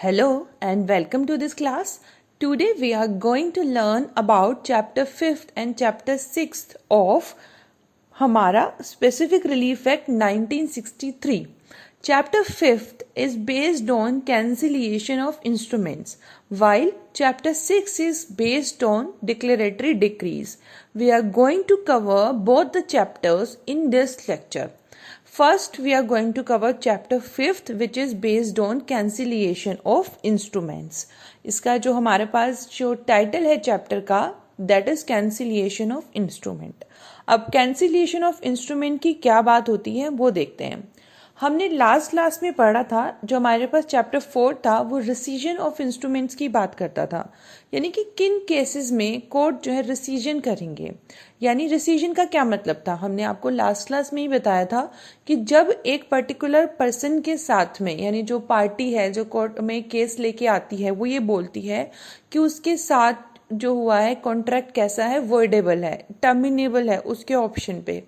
Hello and welcome to this class. Today we are going to learn about chapter 5th and chapter 6th of हमारा Specific Relief Act 1963. Chapter 5th is based on cancellation of instruments, while chapter 6 is based on declaratory decrees. We are going to cover both the chapters in this lecture. First, we are going to cover chapter 5th, which is based on cancellation of instruments. इसका जो हमारे पास जो title है chapter का, that is cancellation of instrument. अब cancellation of instrument की क्या बात होती है वो देखते हैं. हमने लास्ट क्लास में पढ़ा था, जो हमारे पास चैप्टर 4 था वो रिसीजन ऑफ इंस्ट्रूमेंट्स की बात करता था, यानी कि किन केसेस में कोर्ट जो है रिसीजन करेंगे. यानी रिसीजन का क्या मतलब था, हमने आपको लास्ट क्लास में ही बताया था कि जब एक पर्टिकुलर पर्सन के साथ में, यानी जो पार्टी है जो कोर्ट में केस लेके आती है, वो ये बोलती है कि उसके साथ जो हुआ है कॉन्ट्रैक्ट कैसा है, वॉइडेबल है, टर्मिनेबल है, उसके ऑप्शन पे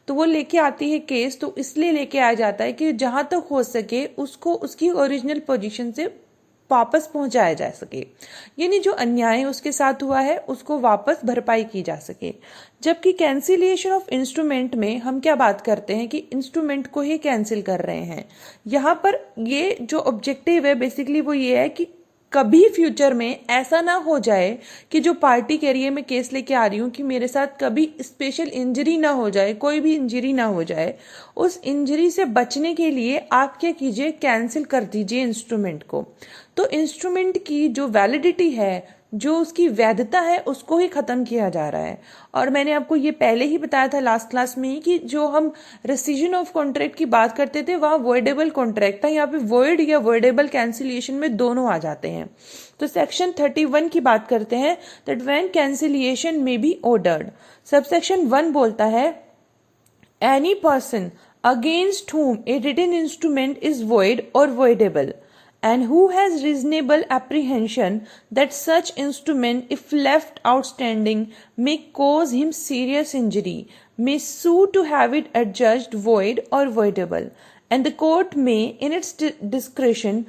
तो वो लेके आती है केस. तो इसलिए लेके आया जाता है कि जहां तक हो सके उसको उसकी ओरिजिनल पोजीशन से वापस पहुंचाया जा सके, यानी जो अन्याय उसके साथ हुआ है उसको वापस भरपाई की जा सके. जबकि कैंसिलेशन ऑफ इंस्ट्रूमेंट में हम क्या बात करते हैं कि इंस्ट्रूमेंट को ही कैंसिल कर रहे हैं. यहाँ पर ये जो ऑब्जेक्टिव है बेसिकली वो ये है कि कभी फ्यूचर में ऐसा ना हो जाए कि जो पार्टी कह रही है मैं केस लेके आ रही हूँ कि मेरे साथ कभी स्पेशल इंजरी ना हो जाए, कोई भी इंजरी ना हो जाए. उस इंजरी से बचने के लिए आप क्या कीजिए, कैंसिल कर दीजिए इंस्ट्रूमेंट को. तो इंस्ट्रूमेंट की जो वैलिडिटी है, जो उसकी वैधता है, उसको ही खत्म किया जा रहा है. और मैंने आपको ये पहले ही बताया था लास्ट क्लास में ही कि जो हम रेसिजन ऑफ कॉन्ट्रैक्ट की बात करते थे वहां वॉइडेबल कॉन्ट्रैक्ट था, यहाँ पे वॉइड या वॉइडेबल कैंसिलेशन में दोनों आ जाते हैं. तो सेक्शन 31 की बात करते हैं, दैट व्हेन कैंसिलेशन में बी ऑर्डर्ड. सबसेक्शन 1 बोलता है any person against whom a written instrument is void or voidable and who has reasonable apprehension that such instrument, if left outstanding, may cause him serious injury, may sue to have it adjudged void or voidable, and the court may, in its discretion,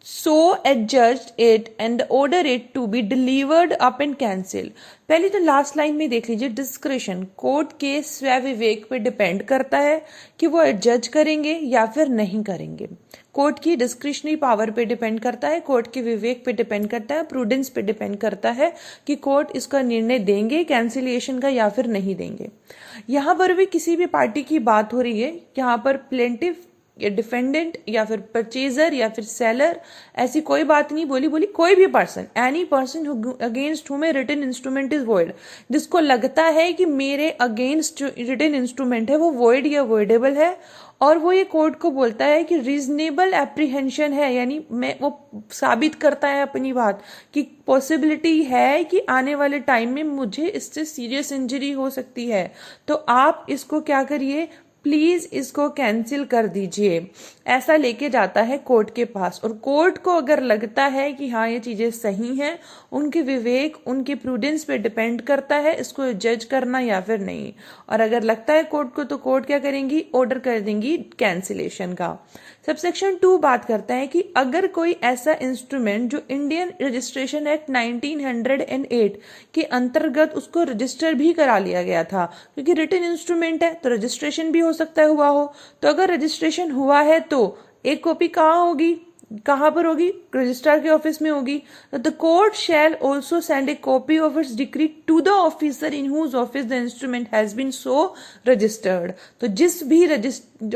so adjudge it and order it to be delivered up and cancelled. पहले तो last line में देख लीजिए, discretion court के स्व विवेक पे depend करता है कि वो एडजज करेंगे या फिर नहीं करेंगे. कोर्ट की डिस्क्रिशनरी पावर पे डिपेंड करता है, कोर्ट के विवेक पे डिपेंड करता है, प्रूडेंस पे डिपेंड करता है कि कोर्ट इसका निर्णय देंगे कैंसिलेशन का या फिर नहीं देंगे. यहाँ पर भी किसी भी पार्टी की बात हो रही है, यहाँ पर प्लेंटिफ या डिफेंडेंट या फिर परचेजर या फिर सेलर, ऐसी कोई बात नहीं बोली कोई भी person, any person against whom a written instrument is void, जिसको लगता है कि मेरे अगेंस्ट जो रिटन इंस्ट्रूमेंट है वो वॉइड या वॉइडेबल है, और वो ये कोर्ट को बोलता है कि रीजनेबल एप्रीहेंशन है, यानी मैं वो साबित करता है अपनी बात कि पॉसिबिलिटी है कि आने वाले टाइम में मुझे इससे सीरियस इंजरी हो सकती है, तो आप इसको क्या करिए, प्लीज इसको कैंसिल कर दीजिए. ऐसा लेके जाता है कोर्ट के पास, और कोर्ट को अगर लगता है कि हाँ ये चीजें सही हैं, उनके विवेक उनके प्रूडेंस पे डिपेंड करता है इसको जज करना या फिर नहीं, और अगर लगता है कोर्ट को तो कोर्ट क्या करेंगी, ऑर्डर कर देंगी कैंसिलेशन का. सबसेक्शन 2 बात करता है कि अगर कोई ऐसा इंस्ट्रूमेंट जो इंडियन रजिस्ट्रेशन एक्ट 1908 के अंतर्गत उसको रजिस्टर भी करा लिया गया था, क्योंकि रिटन इंस्ट्रूमेंट है तो रजिस्ट्रेशन भी हो सकता है हुआ हो, तो अगर रजिस्ट्रेशन हुआ है तो एक कॉपी कहाँ होगी, कहाँ पर होगी, रजिस्ट्रार के ऑफिस में होगी. The court shall also send a copy of its decree to the officer in whose office the instrument has been so registered. तो जिस भी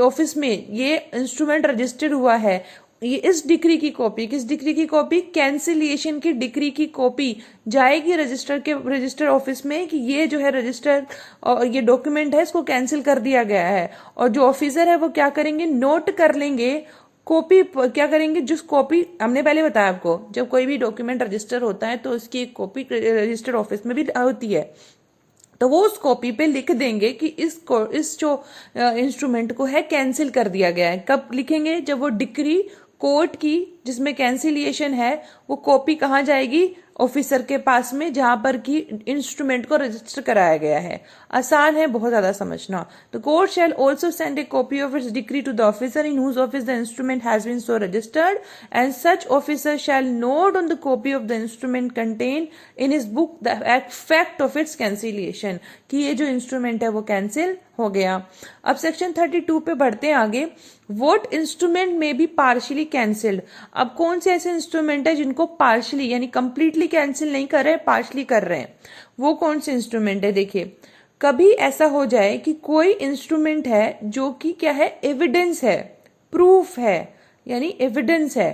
ऑफिस में ये इंस्ट्रूमेंट रजिस्टर्ड हुआ है, ये इस डिक्री की कॉपी, किस डिक्री की कॉपी, कैंसिलेशन की डिक्री की कॉपी जाएगी रजिस्टर ऑफिस में कि ये जो है रजिस्टर और ये डॉक्यूमेंट है इसको कैंसिल कर दिया गया है, और जो ऑफिसर है वो क्या करेंगे, नोट कर लेंगे कॉपी, क्या करेंगे, जिस कॉपी हमने पहले बताया आपको, जब कोई भी डॉक्यूमेंट रजिस्टर होता है तो उसकी एक कॉपी रजिस्टर ऑफिस में भी होती है, तो वो उस कॉपी पे लिख देंगे कि इस जो इंस्ट्रूमेंट को है कैंसिल कर दिया गया है. कब लिखेंगे, जब वो डिक्री कोर्ट की जिसमें कैंसिलेशन है वो कॉपी कहाँ जाएगी, ऑफिसर के पास में जहां पर कि इंस्ट्रूमेंट को रजिस्टर कराया गया है। आसान है बहुत ज्यादा समझना। The court shall also send a copy of its decree to the officer in whose office the instrument has been so registered and such officer shall note on the copy of the instrument contain in his book the effect of its cancellation, कि ये जो instrument है वो cancel हो गया। अब section 32 पे बढ़ते हैं आगे। वोट इंस्ट्रूमेंट में बी पार्शियली कैंसिल्ड। अब कौन से ऐसे इंस्ट्रूमेंट है जिनको पार्शियली यानी कंप्लीटली कैंसिल नहीं कर रहे हैं, पार्शियली कर रहे हैं, वो कौन से इंस्ट्रूमेंट है? देखिए, कभी ऐसा हो जाए कि कोई इंस्ट्रूमेंट है जो कि क्या है, एविडेंस है, प्रूफ है, यानी एविडेंस है,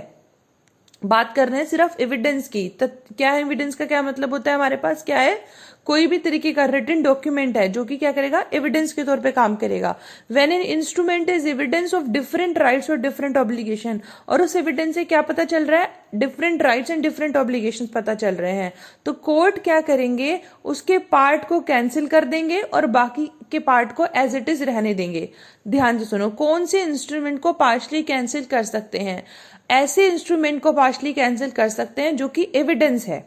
बात कर रहे हैं सिर्फ एविडेंस की। क्या है एविडेंस का क्या मतलब होता है? हमारे पास क्या है, कोई भी तरीके का रिटन डॉक्यूमेंट है जो कि क्या करेगा, एविडेंस के तौर पे काम करेगा। When an instrument is evidence of different rights और डिफरेंट ऑब्लिगेशन, और उस एविडेंस से क्या पता चल रहा है, different rights and different obligations पता चल रहे हैं, तो कोर्ट क्या करेंगे, उसके पार्ट को कैंसिल कर देंगे और बाकी के पार्ट को एज इट इज रहने देंगे। ध्यान से सुनो, कौन से इंस्ट्रूमेंट को पार्शली कैंसिल कर सकते हैं? ऐसे इंस्ट्रूमेंट को पार्शली कैंसिल कर सकते हैं जो कि एविडेंस है,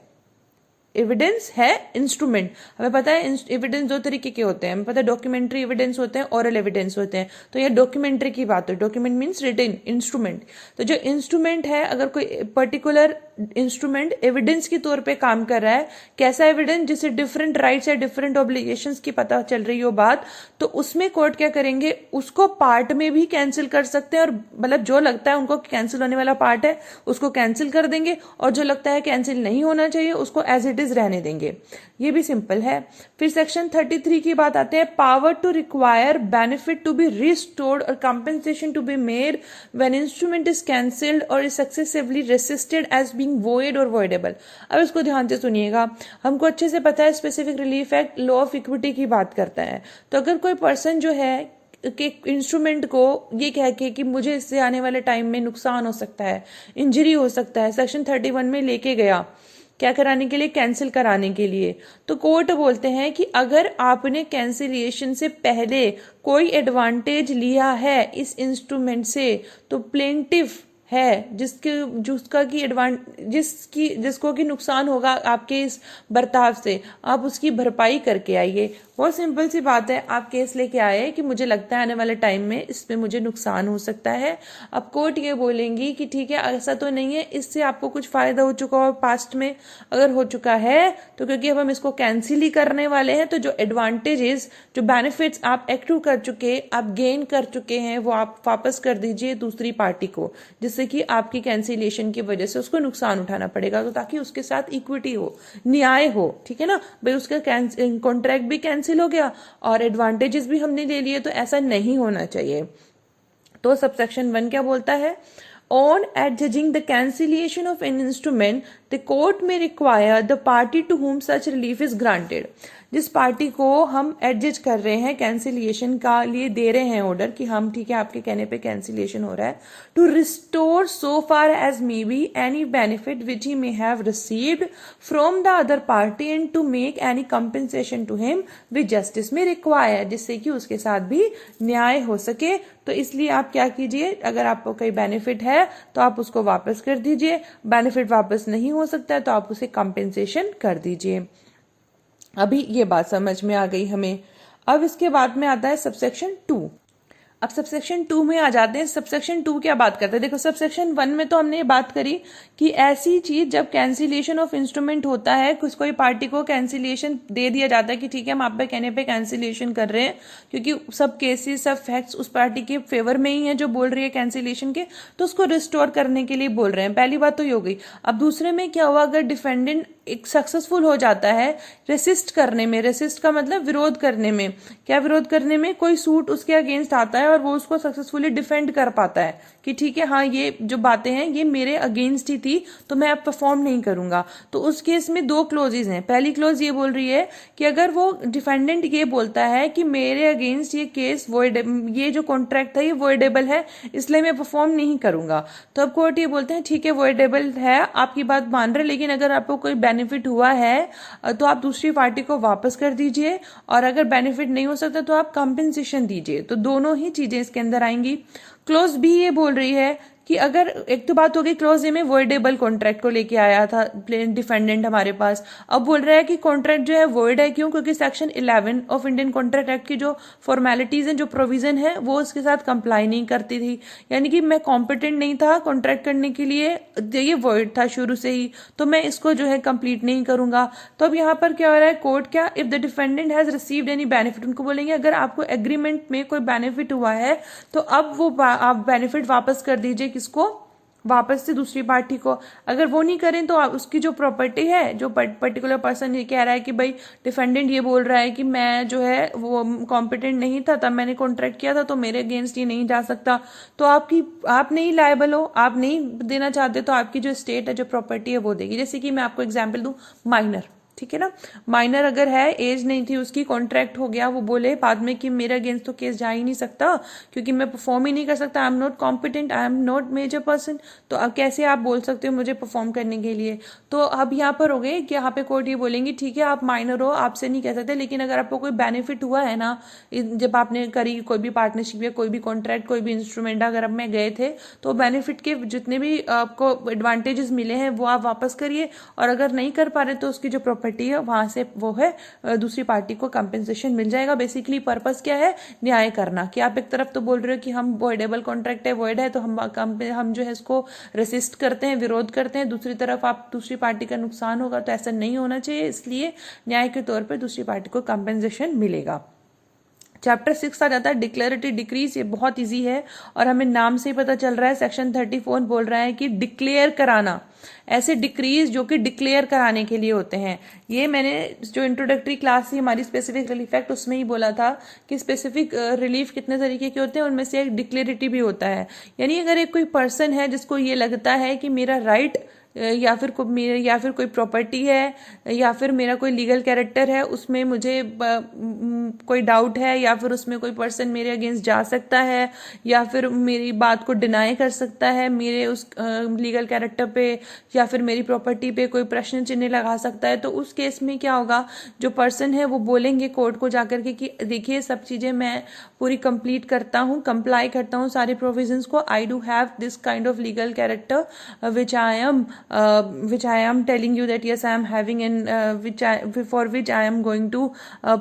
एविडेंस है इंस्ट्रूमेंट। हमें पता है एविडेंस दो तरीके के होते हैं, हमें पता है डॉक्यूमेंट्री एविडेंस होते हैं, ओरल एविडेंस होते हैं। तो ये डॉक्यूमेंट्री की बात है, डॉक्यूमेंट मींस रिटन इंस्ट्रूमेंट। तो जो इंस्ट्रूमेंट है, अगर कोई पर्टिकुलर इंस्ट्रूमेंट एविडेंस के तौर पे काम कर रहा है, कैसा एविडेंस, जिससे डिफरेंट राइट्स या डिफरेंट ऑब्लिगेशंस की पता चल रही हो बात, तो उसमें कोर्ट क्या करेंगे, उसको पार्ट में भी कैंसिल कर सकते हैं, और मतलब जो लगता है उनको कैंसिल होने वाला पार्ट है उसको कैंसिल कर देंगे, और जो लगता है कैंसिल नहीं होना चाहिए उसको एज इट इज रहने देंगे। ये भी सिंपल है। फिर सेक्शन 33 की बात आते हैं। Power to require benefit to be restored और compensation to be made when instrument is cancelled और is successively rescinded as being void और वॉइडेबल। अब इसको ध्यान से सुनिएगा, हमको अच्छे से पता है specific relief act law of equity की बात करता है। तो अगर कोई पर्सन जो है कि इंस्ट्रूमेंट को ये कह के कि मुझे इससे आने वाले टाइम में नुकसान हो सकता है, इंजरी हो सकता है, सेक्शन 31 में लेके गया क्या कराने के लिए, कैंसिल कराने के लिए, तो कोर्ट बोलते हैं कि अगर आपने कैंसिलेशन से पहले कोई एडवांटेज लिया है इस इंस्ट्रूमेंट से, तो प्लेंटिफ है जिसका की जिसको कि नुकसान होगा आपके इस बर्ताव से, आप उसकी भरपाई करके आइए। बहुत सिंपल सी बात है, आप केस लेके आए कि मुझे लगता है आने वाले टाइम में इसमें मुझे नुकसान हो सकता है। अब कोर्ट ये बोलेंगी कि ठीक है, ऐसा तो नहीं है, इससे आपको कुछ फायदा हो चुका हो पास्ट में, अगर हो चुका है तो क्योंकि अब हम इसको कैंसिल ही करने वाले हैं, तो जो एडवांटेजेस, जो बेनिफिट्स आप एक्टिव कर चुके, आप गेन कर चुके हैं, वो आप वापस कर दीजिए दूसरी पार्टी को, जिससे कि आपकी कैंसिलेशन की वजह से उसको नुकसान उठाना पड़ेगा, तो ताकि उसके साथ इक्विटी हो, न्याय हो। ठीक है ना भाई, उसका कॉन्ट्रैक्ट भी कैंसिल हो गया और एडवांटेजेस भी हमने ले लिए, तो ऐसा नहीं होना चाहिए। तो सबसेक्शन 1 क्या बोलता है, On adjudging the cancellation of an instrument, the court may require the party to whom such relief is granted. जिस पार्टी को हम एडजज कर रहे हैं, कैंसिलेशन का लिए दे रहे हैं ऑर्डर कि हम ठीक है आपके कहने पे कैंसिलेशन हो रहा है, to restore so far as may be any benefit which he may have received from the other party and to make any compensation to him which justice may require, जिससे कि उसके साथ भी न्याय हो सके। तो इसलिए आप क्या कीजिए, अगर आपको कोई बेनिफिट है तो आप उसको वापस कर दीजिए, बेनिफिट वापस नहीं हो सकता है तो आप उसे कंपेंसेशन कर दीजिए। अभी ये बात समझ में आ गई हमें। अब इसके बाद में आता है सबसेक्शन 2। अब सबसेक्शन 2 में आ जाते हैं। सबसेक्शन 2 क्या बात करते हैं, देखो सबसेक्शन 1 में तो हमने ये बात करी कि ऐसी चीज जब कैंसिलेशन ऑफ इंस्ट्रूमेंट होता है, कोई पार्टी को कैंसिलेशन दे दिया जाता है कि ठीक है हम आप पे कहने पे कैंसिलेशन कर रहे हैं, क्योंकि सब केसेस सब फैक्ट्स उस पार्टी के फेवर में ही है जो बोल रही है कैंसिलेशन के, तो उसको रिस्टोर करने के लिए बोल रहे हैं। पहली बात तो ये हो गई। अब दूसरे में क्या हुआ, अगर डिफेंडेंट एक सक्सेसफुल हो जाता है रेसिस्ट करने में, रेसिस्ट का मतलब विरोध करने में, क्या विरोध करने में, कोई सूट उसके अगेंस्ट आता है और वो उसको सक्सेसफुली डिफेंड कर पाता है कि ठीक है हाँ ये जो बातें हैं ये मेरे अगेंस्ट ही थी तो मैं अब परफॉर्म नहीं करूंगा, तो उस केस में 2 क्लोजेज हैं। पहली क्लोज ये बोल रही है कि अगर वो डिफेंडेंट ये बोलता है कि मेरे अगेंस्ट ये केस ये जो कॉन्ट्रैक्ट था ये वॉइडेबल है इसलिए मैं परफॉर्म नहीं करूंगा, तो अब कोर्ट ये बोलते हैं ठीक है वॉइडेबल है, आपकी बात मान रहे, लेकिन अगर आपको कोई बेनिफिट हुआ है तो आप दूसरी पार्टी को वापस कर दीजिए, और अगर बेनिफिट नहीं हो सकता तो आप कंपेंसेशन दीजिए। तो दोनों ही चीजें इसके अंदर आएंगी। क्लोज बी ये बोल रही है कि अगर एक तो बात हो गई क्लॉज ए में वॉइडेबल कॉन्ट्रैक्ट को लेके आया था डिफेंडेंट हमारे पास, अब बोल रहा है कि कॉन्ट्रैक्ट जो है वॉइड है, क्यों? क्योंकि section 11 of Indian contract act की जो फॉर्मेलिटीज हैं, जो प्रोविजन है, वो उसके साथ कंप्लाई नहीं करती थी, यानी कि मैं कॉम्पिटेंट नहीं था कॉन्ट्रैक्ट करने के लिए, ये वॉइड था शुरू से ही, तो मैं इसको जो है कंप्लीट नहीं करूंगा। तो अब यहाँ पर क्या हो रहा है, कोर्ट क्या, if the defendant has received any benefit, उनको बोलेंगे अगर आपको एग्रीमेंट में कोई बेनिफिट हुआ है तो अब वो आप बेनिफिट वापस कर दीजिए, किसको? वापस से दूसरी पार्टी को। अगर वो नहीं करें तो आप उसकी जो प्रॉपर्टी है, जो पर्टिकुलर पर्सन ये कह रहा है कि भाई डिफेंडेंट ये बोल रहा है कि मैं जो है वो कॉम्पिटेंट नहीं था तब मैंने कॉन्ट्रैक्ट किया था, तो मेरे अगेंस्ट ये नहीं जा सकता, तो आप नहीं लायबल हो, आप नहीं देना चाहते, तो आपकी जो स्टेट है, जो प्रॉपर्टी है, वो देगी। जैसे कि मैं आपको एग्जाम्पल दूं, माइनर, ठीक है ना, माइनर अगर है, एज नहीं थी उसकी, कॉन्ट्रैक्ट हो गया, वो बोले बाद में कि मेरे अगेंस्ट तो केस जा ही नहीं सकता क्योंकि मैं परफॉर्म ही नहीं कर सकता, I am not competent, I am not major person, तो अब कैसे आप बोल सकते हो मुझे परफॉर्म करने के लिए? तो अब यहाँ पर हो गए कि यहाँ पे कोर्ट ये बोलेंगी ठीक है आप माइनर हो, आपसे नहीं कह सकते, लेकिन अगर आपको कोई बेनिफिट हुआ है ना, जब आपने करी कोई भी पार्टनरशिप या कोई भी कॉन्ट्रैक्ट, कोई भी इंस्ट्रूमेंट अगर अब में गए थे, तो बेनिफिट के जितने भी आपको एडवांटेजेस मिले हैं वो आप वापस करिए, और अगर नहीं कर पा रहे तो उसकी जो प्रॉपर्टी है वहां से वो है दूसरी पार्टी को कंपेंसेशन मिल जाएगा। बेसिकली पर्पस क्या है, न्याय करना, कि आप एक तरफ तो बोल रहे हो कि हम वॉइडेबल कॉन्ट्रैक्ट है, वॉइड है, तो हम जो है इसको रेसिस्ट करते हैं, विरोध करते हैं, दूसरी तरफ आप दूसरी पार्टी का नुकसान होगा, तो ऐसा नहीं होना चाहिए, इसलिए न्याय के तौर पर दूसरी पार्टी को कंपेंसेशन मिलेगा। चैप्टर 6 आ जाता है डिक्लेरेटरी डिक्रीज, ये बहुत इजी है और हमें नाम से ही पता चल रहा है। सेक्शन 34 बोल रहा है कि डिक्लेयर कराना, ऐसे डिक्रीज जो कि डिक्लेयर कराने के लिए होते हैं। ये मैंने जो इंट्रोडक्टरी क्लास थी हमारी स्पेसिफिक रिलीफ एक्ट, उसमें ही बोला था कि स्पेसिफिक रिलीफ कितने तरीके के होते हैं, उनमें से एक डिक्लेरेटिव भी होता है। यानी अगर एक कोई पर्सन है जिसको ये लगता है कि मेरा राइट या फिर कोई प्रॉपर्टी है या फिर मेरा कोई लीगल कैरेक्टर है, उसमें मुझे कोई डाउट है, या फिर उसमें कोई पर्सन मेरे अगेंस्ट जा सकता है, या फिर मेरी बात को डिनाई कर सकता है, मेरे उस लीगल कैरेक्टर पे या फिर मेरी प्रॉपर्टी पे कोई प्रश्न चिन्ह लगा सकता है, तो उस केस में क्या होगा, जो पर्सन है वो बोलेंगे कोर्ट को जाकर के कि देखिए सब चीजें मैं पूरी कंप्लीट करता हूँ, कंप्लाई करता हूँ सारे प्रोविजंस को, आई do have this kind of legal character which I am telling you that yes I am having and for which I am going to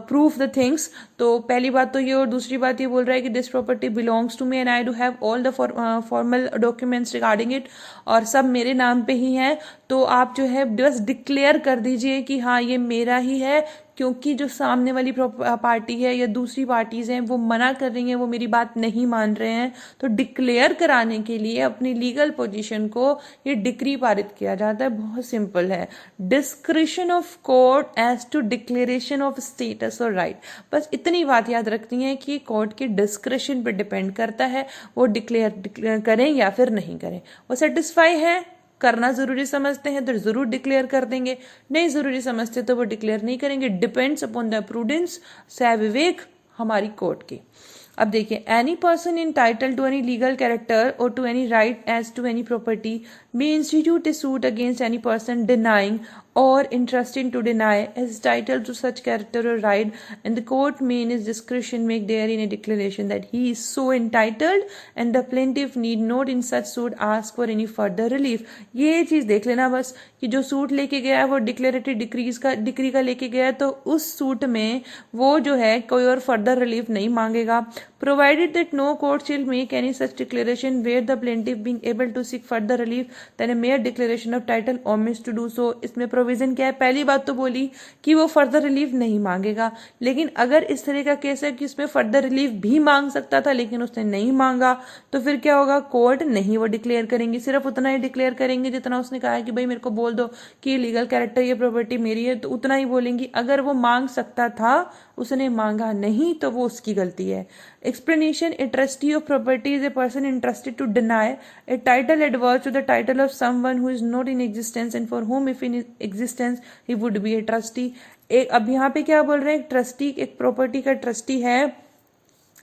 prove the things। तो पहली बात तो ये, और दूसरी बात ये बोल रहा है कि this property belongs to me and I do have all the formal documents regarding it, और सब मेरे नाम पे ही है, तो आप जो है बस डिक्लेयर कर दीजिए कि हाँ ये मेरा ही है, क्योंकि जो सामने वाली पार्टी है या दूसरी पार्टीज हैं वो मना कर रही हैं, वो मेरी बात नहीं मान रहे हैं। तो डिक्लेयर कराने के लिए अपनी लीगल पोजीशन को ये डिक्री पारित किया जाता है, बहुत सिंपल है। Discretion of court as to declaration of status और राइट, बस इतनी बात याद रखनी है कि कोर्ट के डिस्क्रिशन पर डिपेंड करता है वो डिक्लेयर करें या फिर नहीं करें। वो सेटिस्फाई है, करना जरूरी समझते हैं तो जरूर डिक्लेयर कर देंगे, नहीं जरूरी समझते तो वो डिक्लेयर नहीं करेंगे। डिपेंड्स अपॉन द प्रूडेंस, से विवेक हमारी कोर्ट की। अब देखिए, any person entitled to any legal character और to any right as to any property may institute a suit against any person denying or interesting to deny his title to such character or right, and the court may in its discretion make therein a declaration that he is so entitled and the plaintiff need not in such suit ask for any further relief। ये चीज देख लेना बस कि जो suit लेके गया है वो डिक्लेरेटरी डिक्री का लेके गया है, तो उस सूट में वो जो है कोई और फर्दर रिलीफ नहीं मांगेगा, provided that no court shall make any such declaration where the plaintiff being able to seek further relief than a mere declaration of title omits to do so। इसमें provision क्या है, पहली बात तो बोली कि वो फर्दर रिलीफ नहीं मांगेगा, लेकिन अगर इस तरह का केस है कि उसमें फर्दर रिलीफ भी मांग सकता था लेकिन उसने नहीं मांगा, तो फिर क्या होगा, कोर्ट नहीं वो डिक्लेयर करेंगे, सिर्फ उतना ही डिक्लेयर करेंगे जितना उसने कहा है कि भाई मेरे को बोल दो कि लीगल कैरेक्टर ये प्रॉपर्टी मेरी है, तो उतना ही बोलेंगी। अगर वो मांग सकता था, उसने मांगा नहीं, तो वो उसकी गलती है। Explanation: a trustee of property is a person entrusted to deny a title adverse to the title of someone who is not in existence and for whom if in existence he would be a trustee। अब यहाँ पे क्या बोल रहे हैं, एक trustee, एक property का ट्रस्टी है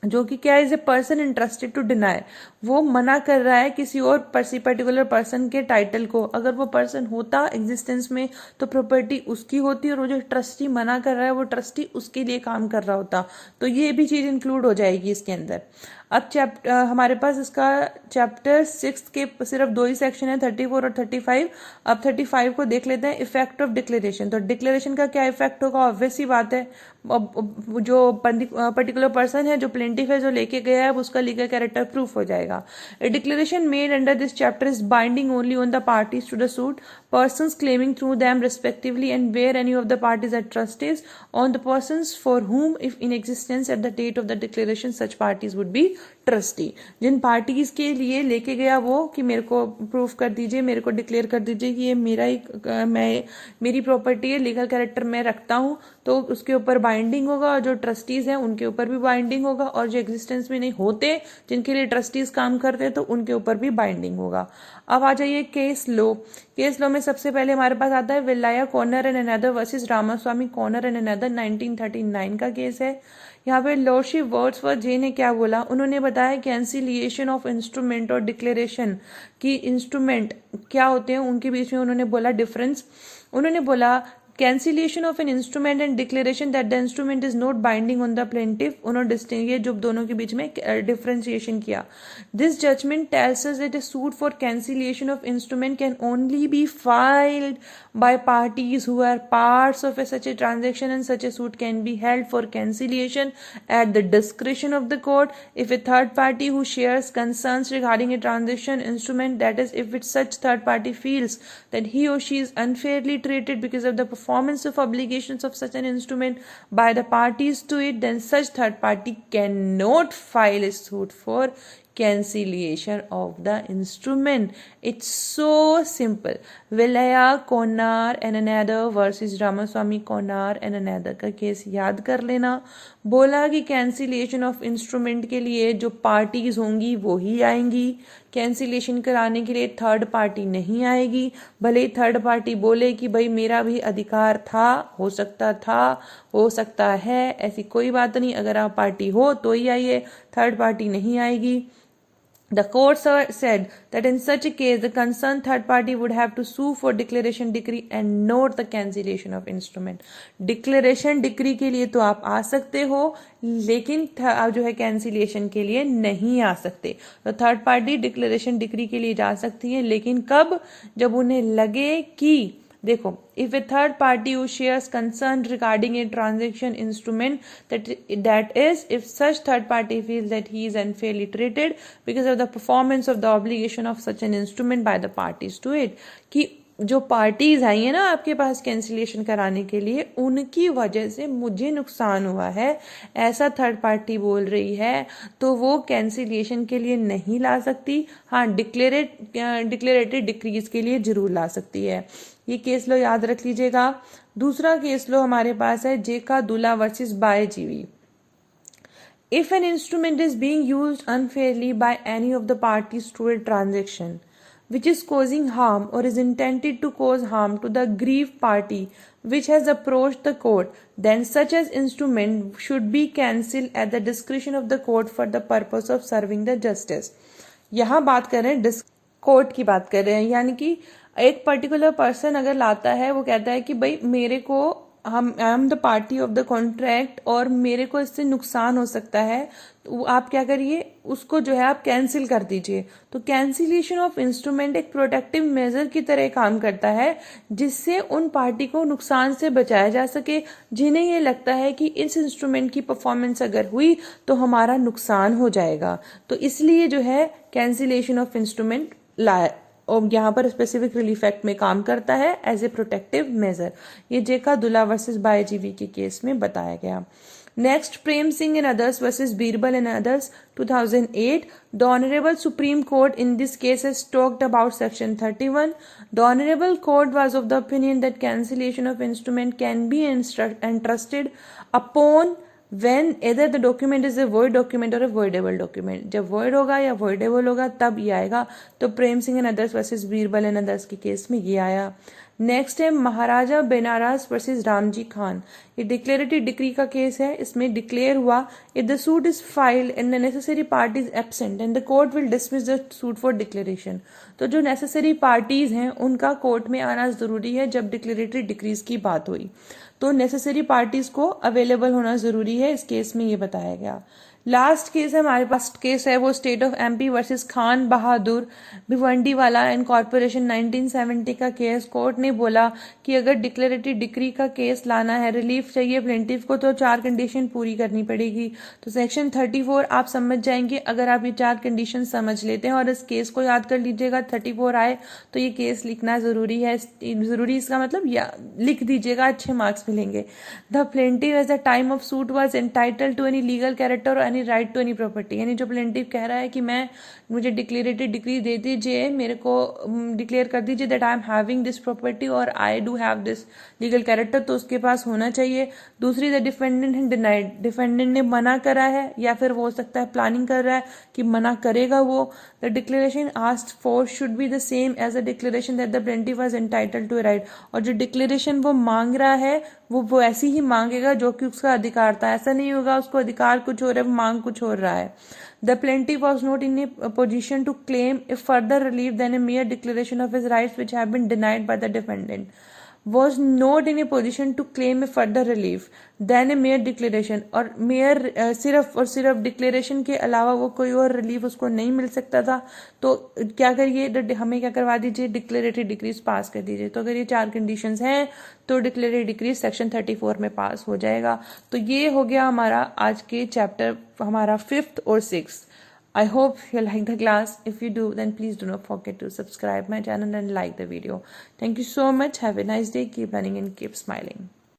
जो कि क्या, is a person interested to deny, वो मना कर रहा है किसी और पर्टिकुलर पर्सन के टाइटल को। अगर वो पर्सन होता एग्जिस्टेंस में तो प्रॉपर्टी उसकी होती, और वो जो ट्रस्टी मना कर रहा है वो ट्रस्टी उसके लिए काम कर रहा होता, तो ये भी चीज इंक्लूड हो जाएगी इसके अंदर। अब हमारे पास इसका चैप्टर 6 के सिर्फ 2 ही सेक्शन है, 34 और 35। अब 35 को देख लेते हैं, इफेक्ट ऑफ डिक्लेरेशन। तो डिक्लेरेशन का क्या इफेक्ट होगा, ऑब्वियस ही बात है, जो पर्टिकुलर पर्सन है, जो प्लेंटिफ है, जो लेके गया है, उसका लीगल कैरेक्टर प्रूफ हो जाएगा। A declaration made under this chapter is binding only on the parties to the suit, persons claiming through them respectively, and where any of the parties are trustees, on the persons for whom, if in existence at the date of the declaration, such parties would be trustee। जिन parties के लिए लेके गया वो कि मेरे को proof कर दीजिए, मेरे को डिक्लेयर कर दीजिए कि ये मेरी प्रॉपर्टी है, लीगल कैरेक्टर मैं रखता हूँ, तो उसके ऊपर बाइंडिंग होगा, और जो ट्रस्टीज हैं उनके ऊपर भी बाइंडिंग होगा, और जो एग्जिस्टेंस में नहीं होते, जिनके लिए ट्रस्टीज काम करते हैं, तो उनके ऊपर भी बाइंडिंग होगा। अब आ जाइए केस लो। केस लो में सबसे पहले हमारे पास आता है Vellayya Konar and another versus Ramaswamy Konar and another, 1939 का केस है। यहाँ पे लॉर्डशिप वर्ड्सवर्थ जे ने क्या बोला, उन्होंने बताया कैंसिलिएशन ऑफ इंस्ट्रूमेंट और डिक्लेरेशन की इंस्ट्रूमेंट क्या होते हैं, उनके बीच में उन्होंने बोला डिफरेंस। उन्होंने बोला cancellation of an instrument and declaration that the instrument is not binding on the plaintiff. उन्होंने डिस्टिंग्विश जो दोनों के बीच में डिफरेंशिएशन किया। This judgement tells us that a suit for cancellation of instrument can only be filed by parties who are parts of such a transaction, and such a suit can be held for cancellation at the discretion of the court if a third party who shares concerns regarding a transaction instrument, that is, if such third party feels that he or she is unfairly treated because of the performance of obligations of such an instrument by the parties to it, then such third party cannot file a suit for cancellation of the instrument। It's so simple। Vellayya Konar and another versus Ramaswamy Konar and another का case याद कर लेना। बोला कि cancellation of instrument के लिए जो parties होंगी वो ही आएंगी, कैंसिलेशन कराने के लिए थर्ड पार्टी नहीं आएगी। भले ही थर्ड पार्टी बोले कि भाई मेरा भी अधिकार था, हो सकता है, ऐसी कोई बात नहीं, अगर आप पार्टी हो तो ही आइए, थर्ड पार्टी नहीं आएगी। The court said that in such a case, the concerned third party would have to sue for declaration decree and not the cancellation of instrument। Declaration decree के लिए तो आप आ सकते हो, लेकिन आप जो है कैंसिलेशन के लिए नहीं आ सकते। तो थर्ड पार्टी डिक्लेरेशन डिक्री के लिए जा सकती है, लेकिन कब, जब उन्हें लगे कि देखो, if a third party who shares concern regarding a transaction instrument, that is, if such third party feels that he is unfairly treated because of the performance of the obligation of such an instrument by the parties to it, कि जो parties I है ना आपके पास cancellation कराने के लिए, उनकी वजह से मुझे नुकसान हुआ है, ऐसा थर्ड पार्टी बोल रही है, तो वो कैंसिलेशन के लिए नहीं ला सकती। हाँ, डिक्लेरेटरी डिक्रीज के लिए जरूर ला सकती है। ये केस लो याद रख लीजिएगा। दूसरा केस लो हमारे पास है जेका दुला versus by GV. If an instrument is being used unfairly by any of the parties to a transaction which is causing harm or is intended to cause harm to the aggrieved party which has approached the court, then such an instrument should be cancelled at the discretion of the court for the purpose of serving the justice। यहाँ बात कर रहे हैं court की बात कर रहे हैं, यानी कि एक पर्टिकुलर पर्सन अगर लाता है, वो कहता है कि भाई मेरे को I am the party of the contract और मेरे को इससे नुकसान हो सकता है, तो आप क्या करिए, उसको जो है आप कैंसिल कर दीजिए। तो कैंसिलेशन ऑफ इंस्ट्रूमेंट एक प्रोटेक्टिव मेजर की तरह काम करता है, जिससे उन पार्टी को नुकसान से बचाया जा सके जिन्हें ये लगता है कि इस इंस्ट्रूमेंट की परफॉर्मेंस अगर हुई तो हमारा नुकसान हो जाएगा। तो इसलिए जो है कैंसिलेशन ऑफ इंस्ट्रूमेंट और यहाँ पर स्पेसिफिक रिलीफ एक्ट में काम करता है एज ए प्रोटेक्टिव मेजर। ये जेका दुला वर्सेस बायजीवी के केस में बताया गया। Next, Prem Singh and others versus Birbal and others 2008। The honourable supreme court in this case has talked about section 31. The honorable court was of the opinion that cancellation of instrument can be entrusted upon when either the document is a void document or a voidable document। जब void होगा या voidable होगा तब ये आएगा। तो Prem Singh and others versus Birbal and others के case में ये आया। नेक्स्ट है महाराजा बेनारस वर्सेस रामजी खान। ये डिक्लेरेटरी डिक्री का केस है। इसमें डिक्लेयर हुआ if the suit is filed and the necessary party is absent and the court will dismiss the suit for declaration. तो जो नेसेसरी पार्टीज हैं उनका कोर्ट में आना जरूरी है जब डिक्लेरेटरी डिक्रीज की बात हुई, तो नेसेसरी पार्टीज को अवेलेबल होना जरूरी है, इस केस में ये बताया गया। लास्ट केस है हमारे पास, केस है वो state of MP versus Khan Bahadur Bhiwandiwala and corporation 1970 का केस। कोर्ट ने बोला कि अगर डिक्लेरेटरी डिक्री का केस लाना है, रिलीफ चाहिए प्लेंटिफ को, तो 4 कंडीशन पूरी करनी पड़ेगी। तो सेक्शन 34 आप समझ जाएंगे अगर आप ये 4 कंडीशन समझ लेते हैं, और इस केस को याद कर लीजिएगा। 34 आए तो ये केस लिखना जरूरी है, जरूरी इसका मतलब या लिख दीजिएगा, अच्छे मार्क्स मिलेंगे। The plaintiff at the time of suit was entitled to any legal character और any right to any property. यानी जो प्लेंटिव कह रहा है कि मुझे डिक्लेरेटरी डिक्री दे दीजिए, मेरे को डिक्लेयर कर दीजिए that I am having this property और I do have this legal character, तो उसके पास होना चाहिए। दूसरी, the defendant had denied, defendant ने मना करा है, या फिर वो हो सकता है प्लानिंग कर रहा है कि मना करेगा वो। The declaration asked for should be the same as the declaration that the plaintiff was entitled to a right. और जो डिक्लेरेशन वो मांग रहा है वो ऐसी ही मांगेगा जो कि उसका अधिकार था। ऐसा नहीं होगा उसको अधिकार कुछ हो रहा है, मांग कुछ हो रहा है। The plaintiff was not in a position to claim a further relief than a mere declaration of his rights which have been denied by the defendant. Was not in a position to claim a further relief than a mere declaration. और mere सिर्फ और सिर्फ declaration के अलावा वो कोई और relief उसको नहीं मिल सकता था। तो क्या करिए, हमें क्या करवा दीजिए, डिक्लेरेटरी डिक्रीज पास कर दीजिए। तो अगर ये 4 कंडीशंस हैं तो डिक्लेरेटरी डिक्रीज सेक्शन 34 में पास हो जाएगा। तो ये हो गया हमारा आज के चैप्टर, हमारा 5th और 6th। I hope you like the class. If you do, then please do not forget to subscribe my channel and like the video. Thank you so much. Have a nice day. Keep learning and keep smiling.